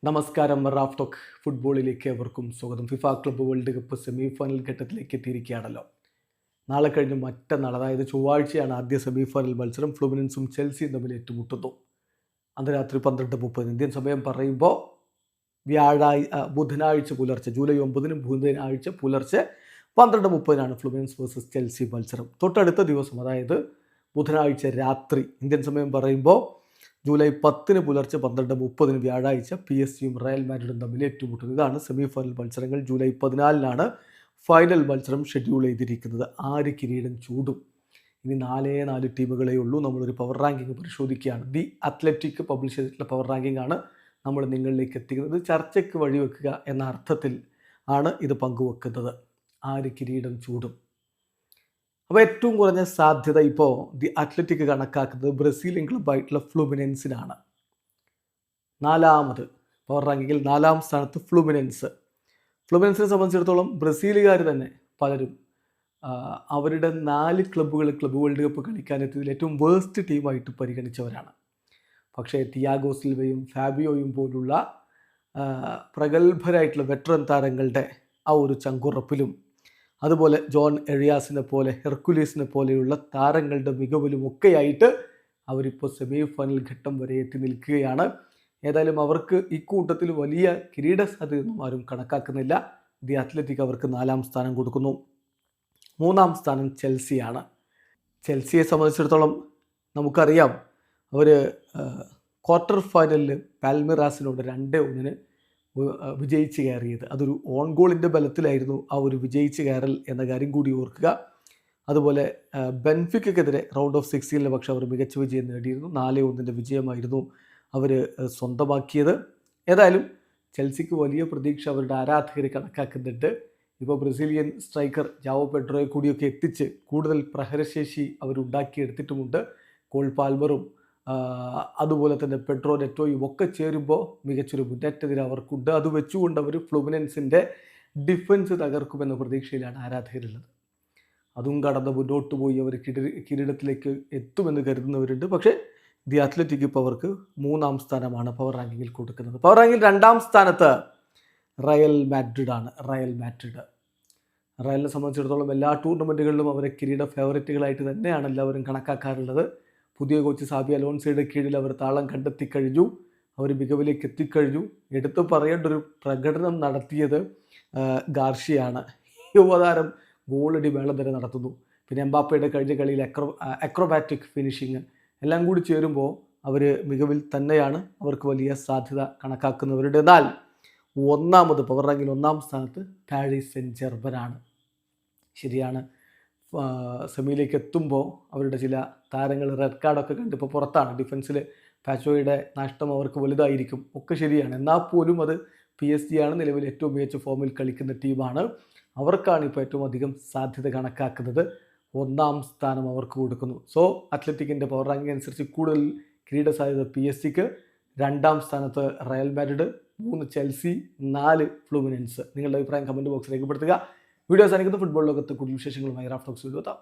നമസ്കാരം. Raf talk ഫുട്ബോളിലേക്ക് ഏവർക്കും സ്വാഗതം. FIFA club world cup semi final ഘട്ടത്തിലേക്ക് എത്തിയിരിക്കുകയാണല്ലോ. നാളെ കഴിഞ്ഞ് മറ്റന്നാൾ, അതായത് ചൊവ്വാഴ്ചയാണ് ആദ്യ സെമി ഫൈനൽ മത്സരം. ഫ്ലുമിനൻസും ചെൽസിയും തമ്മിൽ ഏറ്റുമുട്ടുന്നു. അന്ന് രാത്രി 12:30 ഇന്ത്യൻ സമയം പറയുമ്പോൾ ബുധനാഴ്ച പുലർച്ചെ ജൂലൈ 9 ബുധനാഴ്ച പുലർച്ചെ 12:30 ഫ്ലുമിനൻസ് വേഴ്സസ് ചെൽസി മത്സരം. തൊട്ടടുത്ത ദിവസം, അതായത് ബുധനാഴ്ച രാത്രി ഇന്ത്യൻ സമയം പറയുമ്പോൾ ജൂലൈ 10 പുലർച്ചെ 12:30 വ്യാഴാഴ്ച PSG റയൽ മാഡ്രിഡും തമ്മിൽ ഏറ്റുമുട്ടുന്നത്. ഇതാണ് സെമി ഫൈനൽ മത്സരങ്ങൾ. ജൂലൈ 14 ഫൈനൽ മത്സരം ഷെഡ്യൂൾ ചെയ്തിരിക്കുന്നത്. 6 കിരീടം ചൂടും. ഇനി 4 ടീമുകളേ ഉള്ളൂ. നമ്മളൊരു പവർ റാങ്കിങ് പരിശോധിക്കുകയാണ്. ദി അത്ലറ്റിക് പബ്ലിഷ് ചെയ്തിട്ടുള്ള പവർ റാങ്കിങ് ആണ് നമ്മൾ നിങ്ങളിലേക്ക് എത്തിക്കുന്നത്. ചർച്ചയ്ക്ക് വഴിവെക്കുക എന്ന അർത്ഥത്തിൽ ആണ് ഇത് പങ്കുവെക്കുന്നത്. 6 കിരീടം ചൂടും. അപ്പോൾ ഏറ്റവും കുറഞ്ഞ സാധ്യത ഇപ്പോൾ ദി അത്ലറ്റിക് കണക്കാക്കുന്നത് ബ്രസീലിയൻ ക്ലബ്ബായിട്ടുള്ള ഫ്ലുമിനൻസിനാണ്. 4ാമത് പവർ റാങ്കിങ്ങിൽ 4ാം സ്ഥാനത്ത് ഫ്ലുമിനൻസിനെ സംബന്ധിച്ചിടത്തോളം ബ്രസീലുകാർ തന്നെ പലരും അവരുടെ 4 ക്ലബ്ബ് വേൾഡ് കപ്പ് കളിക്കാനെത്തിയതിൽ ഏറ്റവും വേസ്റ്റ് ടീമായിട്ട് പരിഗണിച്ചവരാണ്. പക്ഷേ തിയാഗോ സിൽവയും ഫാബിയോയും പോലുള്ള പ്രഗത്ഭരായിട്ടുള്ള വെറ്ററൻ താരങ്ങളുടെ ആ ഒരു ചങ്കുറപ്പിലും, അതുപോലെ ജോൺ എറിയാസിനെ പോലെ, ഹെർക്കുലീസിനെ പോലെയുള്ള താരങ്ങളുടെ മികവിലുമൊക്കെയായിട്ട് അവരിപ്പോൾ സെമി ഫൈനൽ ഘട്ടം വരെ എത്തി നിൽക്കുകയാണ്. ഏതായാലും അവർക്ക് ഇക്കൂട്ടത്തിൽ വലിയ കിരീട സാധ്യതയൊന്നും ആരും കണക്കാക്കുന്നില്ല. ദി അത്ലറ്റിക് അവർക്ക് 4ാം സ്ഥാനം കൊടുക്കുന്നു. 3ാം സ്ഥാനം ചെൽസിയാണ്. ചെൽസിയെ സംബന്ധിച്ചിടത്തോളം നമുക്കറിയാം, അവർ ക്വാർട്ടർ ഫൈനലിൽ പാൽമിറാസിനോട് 2-1 വിജയിച്ച് കയറിയത്. അതൊരു ഓൺ ഗോളിൻ്റെ ബലത്തിലായിരുന്നു ആ ഒരു വിജയിച്ച് കയറൽ എന്ന കാര്യം കൂടി ഓർക്കുക. അതുപോലെ ബെൻഫിക്കെതിരെ റൗണ്ട് ഓഫ് 16 പക്ഷേ അവർ മികച്ച വിജയം നേടിയിരുന്നു. 4-1 വിജയമായിരുന്നു അവർ സ്വന്തമാക്കിയത്. ഏതായാലും ചെൽസിക്ക് വലിയ പ്രതീക്ഷ അവരുടെ ആരാധകർ കണക്കാക്കുന്നുണ്ട്. ഇപ്പോൾ ബ്രസീലിയൻ സ്ട്രൈക്കർ ജാവോ പെഡ്രോയെ കൂടിയൊക്കെ എത്തിച്ച് കൂടുതൽ പ്രഹരശേഷി അവരുണ്ടാക്കിയെടുത്തിട്ടുമുണ്ട്. കോൾ പാൽമറും അതുപോലെ തന്നെ പെഡ്രോ നെറ്റോയും ഒക്കെ ചേരുമ്പോൾ മികച്ചൊരു മുന്നേറ്റത്തിന് അവർക്കുണ്ട്. അത് വെച്ചുകൊണ്ട് അവർ ഫ്ലുമിനൻസിൻ്റെ ഡിഫൻസ് തകർക്കുമെന്ന പ്രതീക്ഷയിലാണ് ആരാധകരുള്ളത്. അതും കടന്ന് മുന്നോട്ട് പോയി അവർ കിരീടത്തിലേക്ക് എത്തുമെന്ന് കരുതുന്നവരുണ്ട്. പക്ഷേ ദി അത്ലറ്റിക് ഇപ്പോൾ അവർക്ക് 3ാം സ്ഥാനമാണ് പവർ റാങ്കിങ്ങിൽ കൊടുക്കുന്നത്. പവർ റാങ്കിൽ 2ാം സ്ഥാനത്ത് റയൽ മാഡ്രിഡാണ്. റയലിനെ സംബന്ധിച്ചിടത്തോളം എല്ലാ ടൂർണമെൻറ്റുകളിലും അവരെ കിരീട ഫേവറേറ്റുകളായിട്ട് തന്നെയാണ് എല്ലാവരും കണക്കാക്കാറുള്ളത്. പുതിയ കോച്ച് സാബി അലോൺസോയുടെ കീഴിൽ അവർ താളം കണ്ടെത്തിക്കഴിഞ്ഞു. അവർ മികവിലേക്ക് എത്തിക്കഴിഞ്ഞു. എടുത്തു പറയേണ്ട ഒരു പ്രകടനം നടത്തിയത് ഗാർഷ്യയാണ്. യുവതാരം ഗോളടി വേളം വരെ നടത്തുന്നു. പിന്നെ എംബാപ്പയുടെ കഴിഞ്ഞ കളിയിൽ അക്രോബാറ്റിക് ഫിനിഷിങ് എല്ലാം കൂടി ചേരുമ്പോൾ അവർ മികവിൽ തന്നെയാണ്. അവർക്ക് വലിയ സാധ്യത കണക്കാക്കുന്നവരുടെ. എന്നാൽ 1ാമത് പവർ റാങ്കിൽ 1ാം സ്ഥാനത്ത് പാരീസ് സെൻ ജെർമനാണ്. ശരിയാണ്, സെമിയിലേക്ക് എത്തുമ്പോൾ അവരുടെ ചില താരങ്ങൾ റെഡ് കാർഡൊക്കെ കണ്ടിപ്പോൾ പുറത്താണ്. ഡിഫൻസിൽ പാച്ചോയുടെ നഷ്ടം അവർക്ക് വലുതായിരിക്കും. ഒക്കെ ശരിയാണ്. എന്നാൽ പോലും അത് PSG ആണ്. നിലവിൽ ഏറ്റവും മികച്ച ഫോമിൽ കളിക്കുന്ന ടീമാണ്. അവർക്കാണ് ഇപ്പോൾ ഏറ്റവും അധികം സാധ്യത കണക്കാക്കുന്നത്. 1ാം സ്ഥാനം അവർക്ക് കൊടുക്കുന്നു. സോ അത്ലറ്റിക്കിൻ്റെ പവർ റാങ്കിങ് അനുസരിച്ച് കൂടുതൽ കിരീട സാധ്യത PSG, 2ാം സ്ഥാനത്ത് റയൽ മാഡ്രിഡ്, 3 ചെൽസി, 4 ഫ്ലുമിനൻസ്. നിങ്ങളുടെ അഭിപ്രായം കമൻറ്റ് ബോക്സിൽ രേഖപ്പെടുത്തുക. വീഡിയോ അവസാനിക്കുന്ന ഫുട്ബോൾ ലോകത്ത് കൂടുതൽ വിശേഷങ്ങളുമായി റാഫ് ടോക്സ് വീഡിയോ എത്താം.